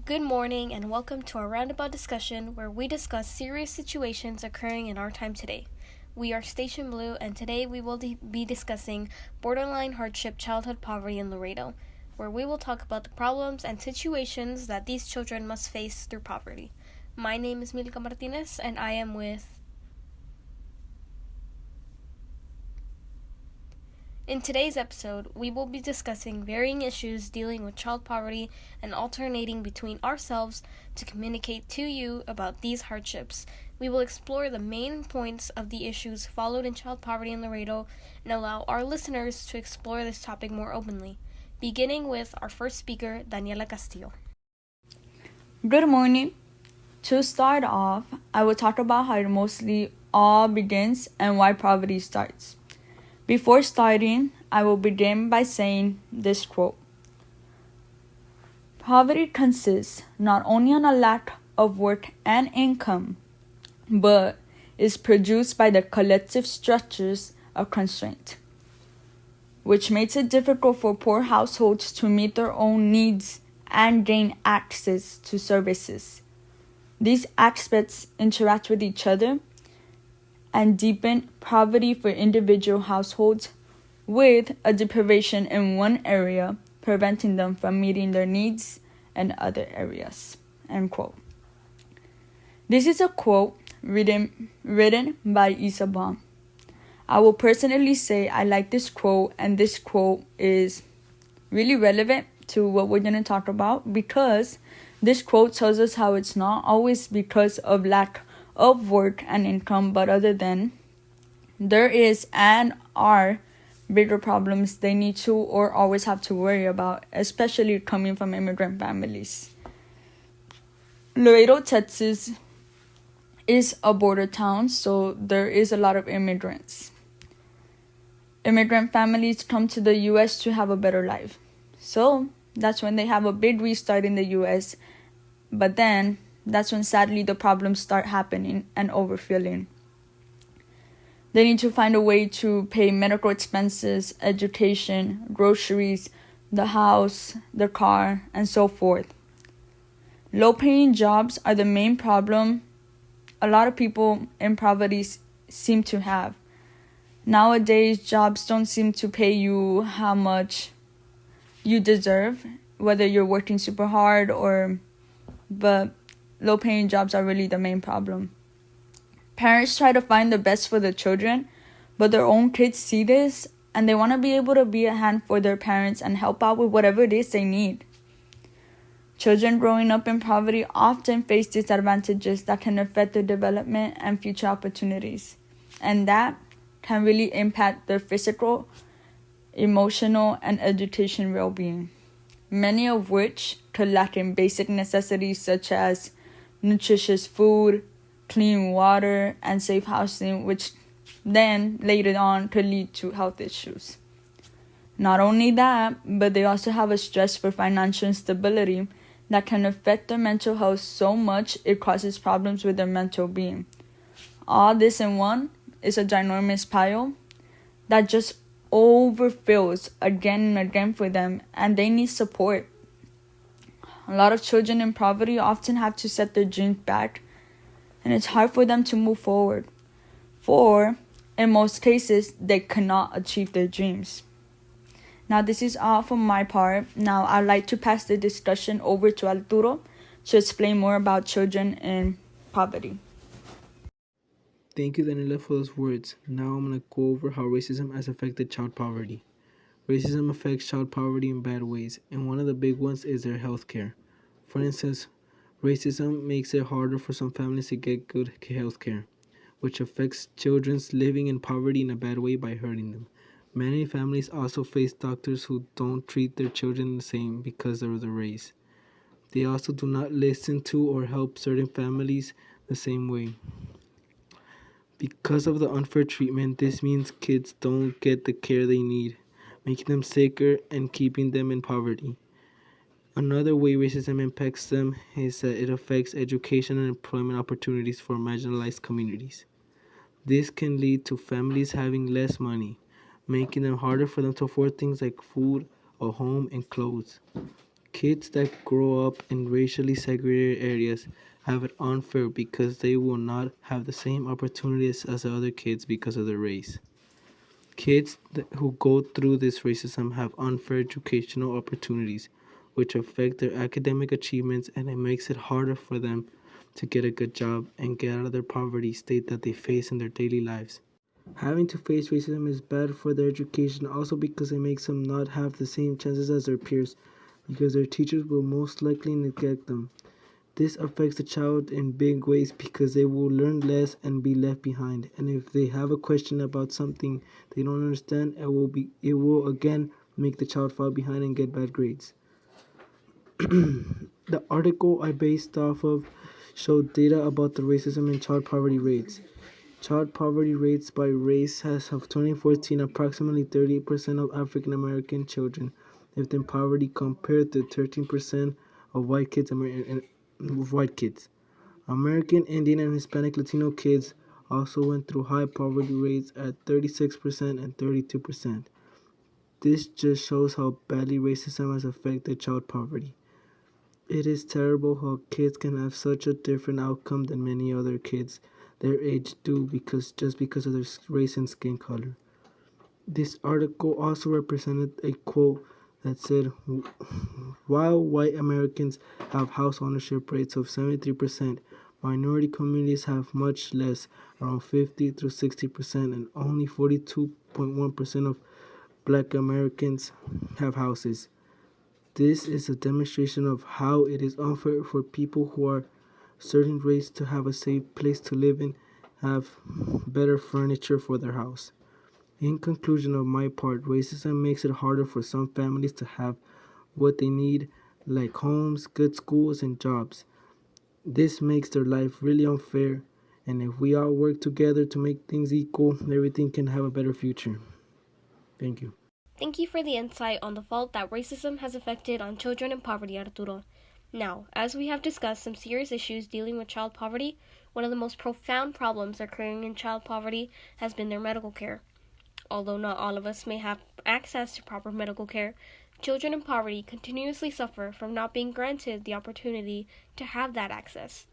Good morning and welcome to our roundabout discussion where we discuss serious situations occurring in our time today. We are Station Blue and today we will be discussing borderline hardship childhood poverty in Laredo, where we will talk about the problems and situations that these children must face through poverty. My name is Milka Martinez and I am with... In today's episode, we will be discussing varying issues dealing with child poverty and alternating between ourselves to communicate to you about these hardships. We will explore the main points of the issues followed in child poverty in Laredo and allow our listeners to explore this topic more openly, beginning with our first speaker, Daniela Castillo. Good morning. To start off, I will talk about how it mostly all begins and why poverty starts. Before starting, I will begin by saying this quote. Poverty consists not only on a lack of work and income, but is produced by the collective structures of constraint, which makes it difficult for poor households to meet their own needs and gain access to services. These aspects interact with each other and deepen poverty for individual households with a deprivation in one area preventing them from meeting their needs in other areas. End quote. This is a quote written by Isa Baum. I will personally say I like this quote, and this quote is really relevant to what we're going to talk about because this quote tells us how it's not always because of lack of work and income, but other than there is and are bigger problems they need to or always have to worry about, especially coming from immigrant families. Laredo, Texas is a border town, so there is a lot of immigrants. Immigrant families come to the U.S. to have a better life. So that's when they have a big restart in the U.S., but then that's when sadly the problems start happening and overfilling. They need to find a way to pay medical expenses, education, groceries, the house, the car, and so forth. Low-paying jobs are the main problem a lot of people in poverty seem to have. Nowadays, jobs don't seem to pay you how much you deserve, whether you're working super hard but low-paying jobs are really the main problem. Parents try to find the best for their children, but their own kids see this and they want to be able to be a hand for their parents and help out with whatever it is they need. Children growing up in poverty often face disadvantages that can affect their development and future opportunities, and that can really impact their physical, emotional, and education well-being, many of which could lack in basic necessities such as nutritious food, clean water, and safe housing, which then later on could lead to health issues. Not only that, but they also have a stress for financial instability that can affect their mental health so much it causes problems with their mental being. All this in one is a ginormous pile that just overfills again and again for them, and they need support. A lot of children in poverty often have to set their dreams back, and it's hard for them to move forward. For, in most cases, they cannot achieve their dreams. Now, this is all from my part. Now, I'd like to pass the discussion over to Arturo to explain more about children in poverty. Thank you, Daniela, for those words. Now I'm going to go over how racism has affected child poverty. Racism affects child poverty in bad ways, and one of the big ones is their health care. For instance, racism makes it harder for some families to get good health care, which affects children living in poverty in a bad way by hurting them. Many families also face doctors who don't treat their children the same because of their race. They also do not listen to or help certain families the same way. Because of the unfair treatment, this means kids don't get the care they need, making them sicker and keeping them in poverty. Another way racism impacts them is that it affects education and employment opportunities for marginalized communities. This can lead to families having less money, making it harder for them to afford things like food, a home, and clothes. Kids that grow up in racially segregated areas have it unfair because they will not have the same opportunities as other kids because of their race. Who go through this racism have unfair educational opportunities, which affect their academic achievements, and it makes it harder for them to get a good job and get out of their poverty state that they face in their daily lives. Having to face racism is bad for their education also because it makes them not have the same chances as their peers because their teachers will most likely neglect them. This affects the child in big ways because they will learn less and be left behind. And if they have a question about something they don't understand, it will again make the child fall behind and get bad grades. The article I based off of showed data about the racism and child poverty rates. Child poverty rates by race has of 2014 approximately 38% of African American children lived in poverty compared to 13% of white kids. American Indian and Hispanic Latino kids also went through high poverty rates at 36% and 32%. This just shows how badly racism has affected child poverty. It is terrible how kids can have such a different outcome than many other kids their age do because of their race and skin color. This article also represented a quote that said, while white Americans have house ownership rates of 73%, minority communities have much less, around 50 to 60%, and only 42.1% of black Americans have houses. This is a demonstration of how it is unfair for people who are certain race to have a safe place to live in, have better furniture for their house. In conclusion of my part, racism makes it harder for some families to have what they need, like homes, good schools, and jobs. This makes their life really unfair, and if we all work together to make things equal, everything can have a better future. Thank you. Thank you for the insight on the fault that racism has affected on children in poverty, Arturo. Now, as we have discussed some serious issues dealing with child poverty, one of the most profound problems occurring in child poverty has been their medical care. Although not all of us may have access to proper medical care, children in poverty continuously suffer from not being granted the opportunity to have that access.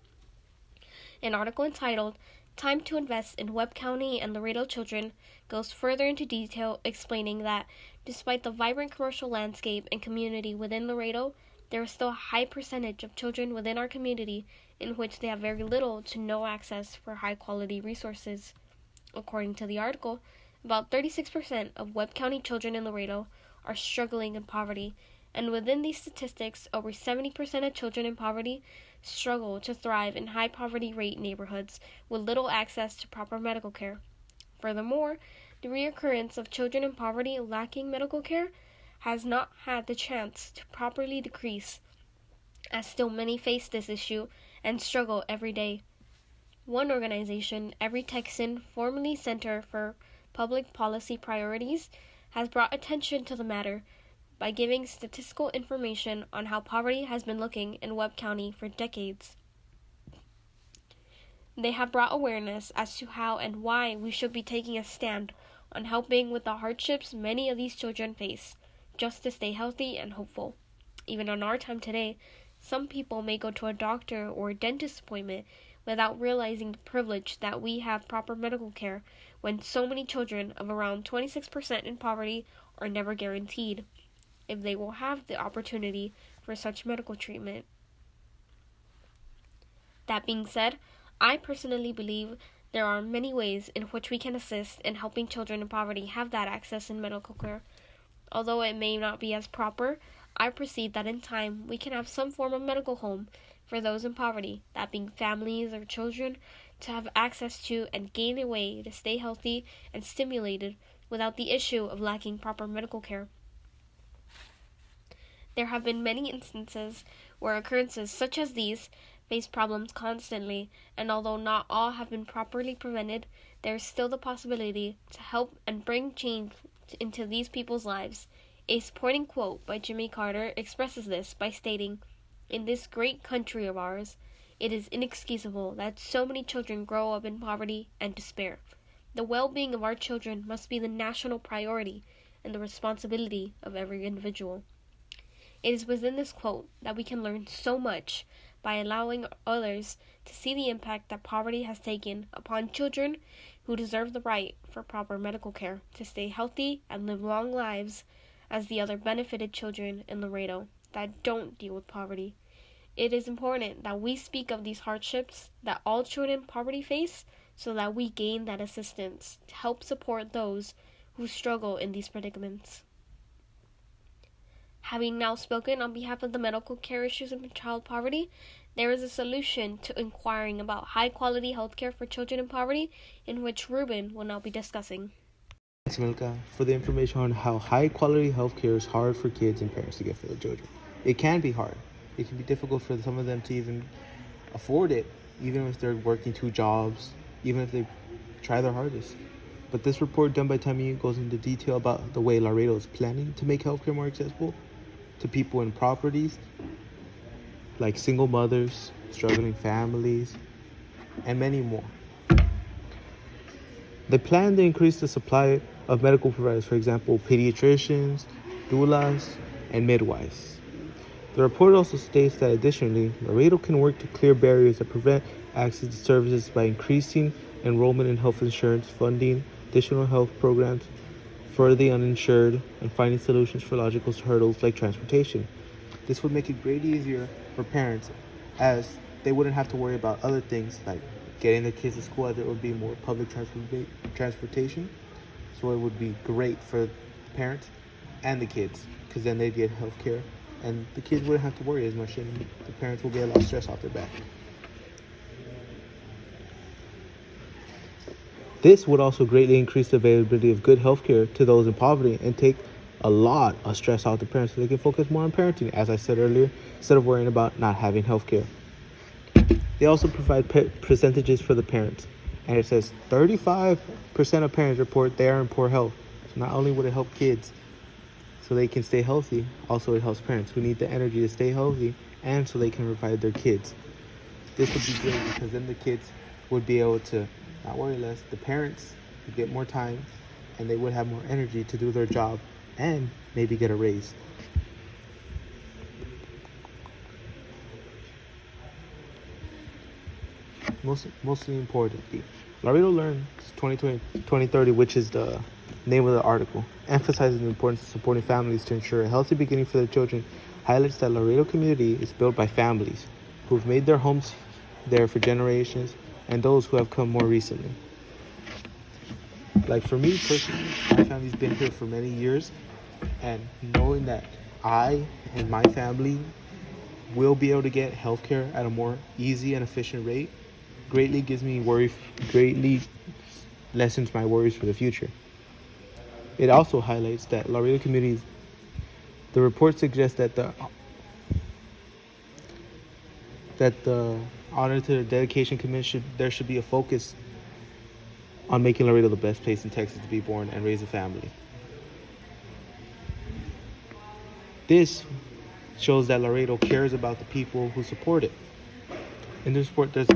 An article entitled Time to Invest in Webb County and Laredo Children goes further into detail explaining that despite the vibrant commercial landscape and community within Laredo, there is still a high percentage of children within our community in which they have very little to no access for high-quality resources. According to the article, about 36% of Webb County children in Laredo are struggling in poverty, and within these statistics, over 70% of children in poverty struggle to thrive in high poverty rate neighborhoods with little access to proper medical care. Furthermore, the reoccurrence of children in poverty lacking medical care has not had the chance to properly decrease, as still many face this issue and struggle every day. One organization, Every Texan, formerly Center for Public Policy Priorities, has brought attention to the matter by giving statistical information on how poverty has been looking in Webb County for decades. They have brought awareness as to how and why we should be taking a stand on helping with the hardships many of these children face, just to stay healthy and hopeful. Even in our time today, some people may go to a doctor or a dentist appointment without realizing the privilege that we have proper medical care when so many children of around 26% in poverty are never guaranteed if they will have the opportunity for such medical treatment. That being said, I personally believe there are many ways in which we can assist in helping children in poverty have that access in medical care. Although it may not be as proper, I perceive that in time we can have some form of medical home for those in poverty, that being families or children, to have access to and gain a way to stay healthy and stimulated without the issue of lacking proper medical care. There have been many instances where occurrences such as these face problems constantly, and although not all have been properly prevented, there is still the possibility to help and bring change into these people's lives. A supporting quote by Jimmy Carter expresses this by stating, "In this great country of ours, it is inexcusable that so many children grow up in poverty and despair. The well-being of our children must be the national priority and the responsibility of every individual." It is within this quote that we can learn so much by allowing others to see the impact that poverty has taken upon children who deserve the right for proper medical care to stay healthy and live long lives as the other benefited children in Laredo that don't deal with poverty. It is important that we speak of these hardships that all children in poverty face so that we gain that assistance to help support those who struggle in these predicaments. Having now spoken on behalf of the medical care issues in child poverty, there is a solution to inquiring about high-quality healthcare for children in poverty, in which Ruben will now be discussing. Thanks, Milka, for the information on how high-quality healthcare is hard for kids and parents to get for their children. It can be hard. It can be difficult for some of them to even afford it, even if they're working 2 jobs, even if they try their hardest. But this report done by TAMU goes into detail about the way Laredo is planning to make healthcare more accessible to people in properties like single mothers, struggling families, and many more. They plan to increase the supply of medical providers, for example, pediatricians, doulas, and midwives. The report also states that additionally, Laredo can work to clear barriers that prevent access to services by increasing enrollment in health insurance, funding additional health programs for the uninsured, and finding solutions for logical hurdles like transportation. This would make it greatly easier for parents, as they wouldn't have to worry about other things like getting their kids to school, as there would be more public transportation. So it would be great for the parents and the kids, because then they'd get health care and the kids wouldn't have to worry as much, and the parents will get a lot of stress off their back. This would also greatly increase the availability of good healthcare to those in poverty and take a lot of stress off the parents so they can focus more on parenting, as I said earlier, instead of worrying about not having healthcare. They also provide percentages for the parents, and it says 35% of parents report they are in poor health. So not only would it help kids so they can stay healthy, also it helps parents who need the energy to stay healthy and so they can provide their kids. This would be great because then the kids would be able to not worry less, the parents would get more time, and they would have more energy to do their job and maybe get a raise. Mostly importantly, Laredo Learns 2030, which is the name of the article, emphasizes the importance of supporting families to ensure a healthy beginning for their children, highlights that Laredo community is built by families who have made their homes there for generations and those who have come more recently. Like for me personally, my family's been here for many years, and knowing that I and my family will be able to get healthcare at a more easy and efficient rate greatly lessens my worries for the future. It also highlights that Laredo communities, the report suggests that the honor to the dedication commission, there should be a focus on making Laredo the best place in Texas to be born and raise a family. This shows that Laredo cares about the people who support it. In this report, there's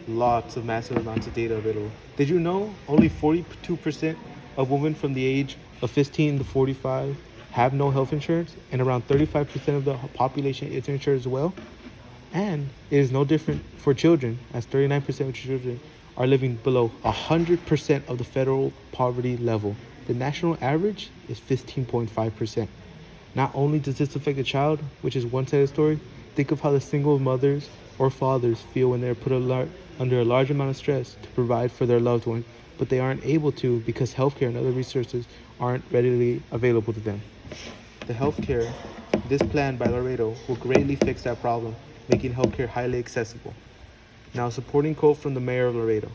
lots of massive amounts of data available. Did you know only 42% of women from the age of 15 to 45 have no health insurance, and around 35% of the population is insured as well? And it is no different for children, as 39% of children are living below 100% of the federal poverty level. The national average is 15.5%. Not only does this affect the child, which is one side of the story, think of how the single mothers or fathers feel when they're put under a large amount of stress to provide for their loved one, but they aren't able to because healthcare and other resources aren't readily available to them. The healthcare, this plan by Laredo, will greatly fix that problem, making healthcare highly accessible. Now, a supporting quote from the mayor of Laredo.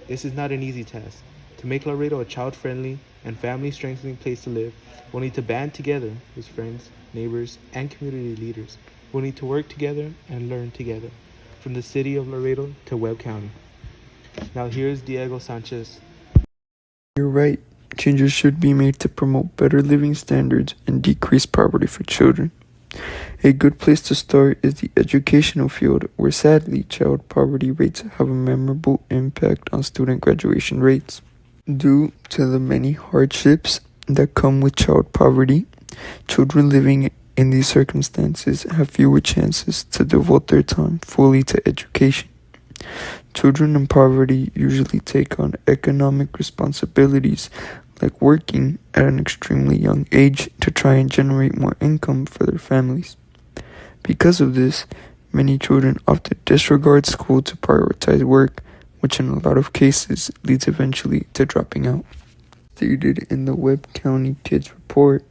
This is not an easy task. To make Laredo a child-friendly and family-strengthening place to live, we'll need to band together with friends, neighbors, and community leaders. We'll need to work together and learn together, from the city of Laredo to Webb County. Now here's Diego Sanchez. You're right. Changes should be made to promote better living standards and decrease poverty for children. A good place to start is the educational field, where sadly child poverty rates have a memorable impact on student graduation rates. Due to the many hardships that come with child poverty, children living in these circumstances have fewer chances to devote their time fully to education. Children in poverty usually take on economic responsibilities like working at an extremely young age to try and generate more income for their families. Because of this, many children often disregard school to prioritize work, which in a lot of cases leads eventually to dropping out. Stated in the Webb County Kids Report,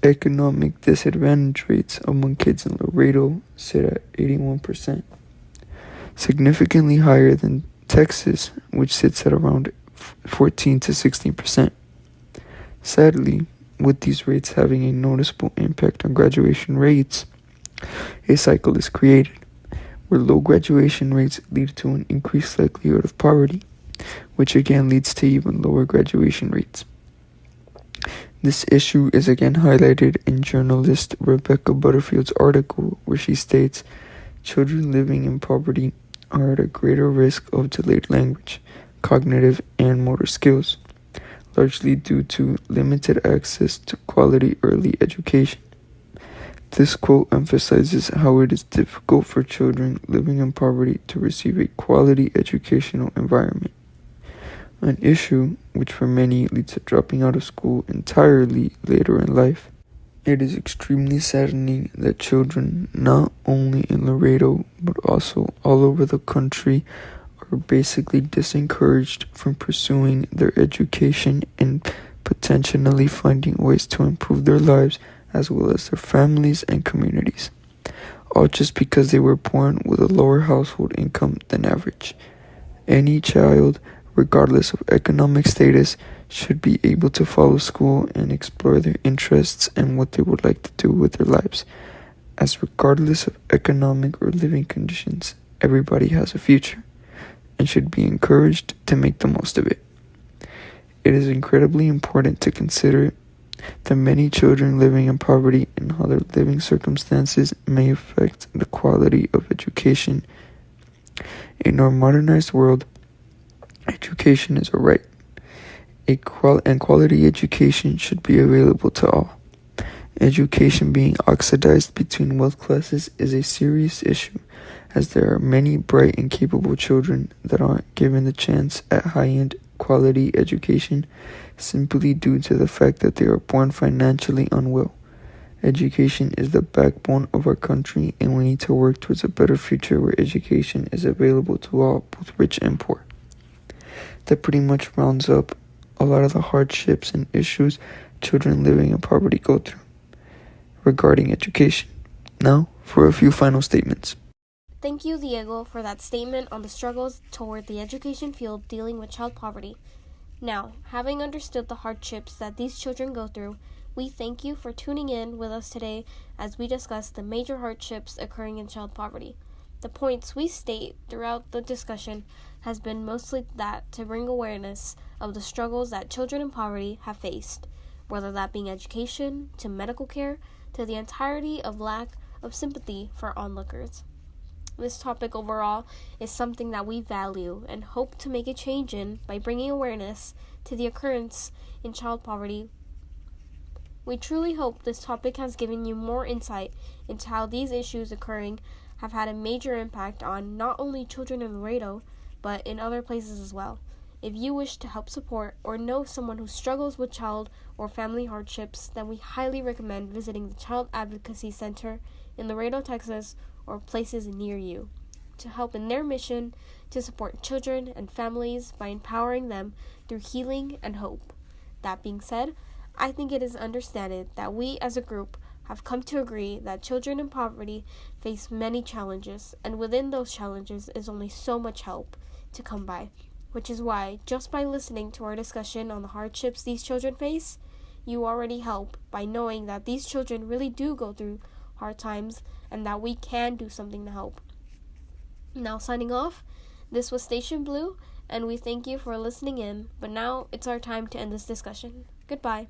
economic disadvantage rates among kids in Laredo sit at 81%, significantly higher than Texas, which sits at around 14 to 16%. Sadly, with these rates having a noticeable impact on graduation rates, a cycle is created, where low graduation rates lead to an increased likelihood of poverty, which again leads to even lower graduation rates. This issue is again highlighted in journalist Rebecca Butterfield's article, where she states, children living in poverty are at a greater risk of delayed language, cognitive, and motor skills, largely due to limited access to quality early education. This quote emphasizes how it is difficult for children living in poverty to receive a quality educational environment, an issue which for many leads to dropping out of school entirely later in life. It is extremely saddening that children, not only in Laredo, but also all over the country, are basically disencouraged from pursuing their education and potentially finding ways to improve their lives as well as their families and communities, all just because they were born with a lower household income than average. Any child, regardless of economic status, should be able to follow school and explore their interests and what they would like to do with their lives, as regardless of economic or living conditions, everybody has a future and should be encouraged to make the most of it. It is incredibly important to consider that many children living in poverty and how their living circumstances may affect the quality of education. In our modernized world, education is a right, and quality education should be available to all. Education being oxidized between wealth classes is a serious issue, as there are many bright and capable children that aren't given the chance at high-end quality education simply due to the fact that they are born financially unwell. Education is the backbone of our country, and we need to work towards a better future where education is available to all, both rich and poor. That pretty much rounds up a lot of the hardships and issues children living in poverty go through regarding education. Now, for a few final statements. Thank you, Diego, for that statement on the struggles toward the education field dealing with child poverty. Now, having understood the hardships that these children go through, we thank you for tuning in with us today as we discuss the major hardships occurring in child poverty. The points we state throughout the discussion has been mostly that to bring awareness of the struggles that children in poverty have faced, whether that being education, to medical care, to the entirety of lack of sympathy for onlookers. This topic overall is something that we value and hope to make a change in by bringing awareness to the occurrence in child poverty. We truly hope this topic has given you more insight into how these issues occurring have had a major impact on not only children in Laredo, but in other places as well. If you wish to help support or know someone who struggles with child or family hardships, then we highly recommend visiting the Child Advocacy Center in Laredo, Texas, or places near you, to help in their mission to support children and families by empowering them through healing and hope. That being said, I think it is understood that we as a group have come to agree that children in poverty face many challenges, and within those challenges is only so much help to come by, which is why just by listening to our discussion on the hardships these children face, you already help by knowing that these children really do go through hard times and that we can do something to help. Now signing off, this was Station Blue, and we thank you for listening in, but now it's our time to end this discussion. Goodbye.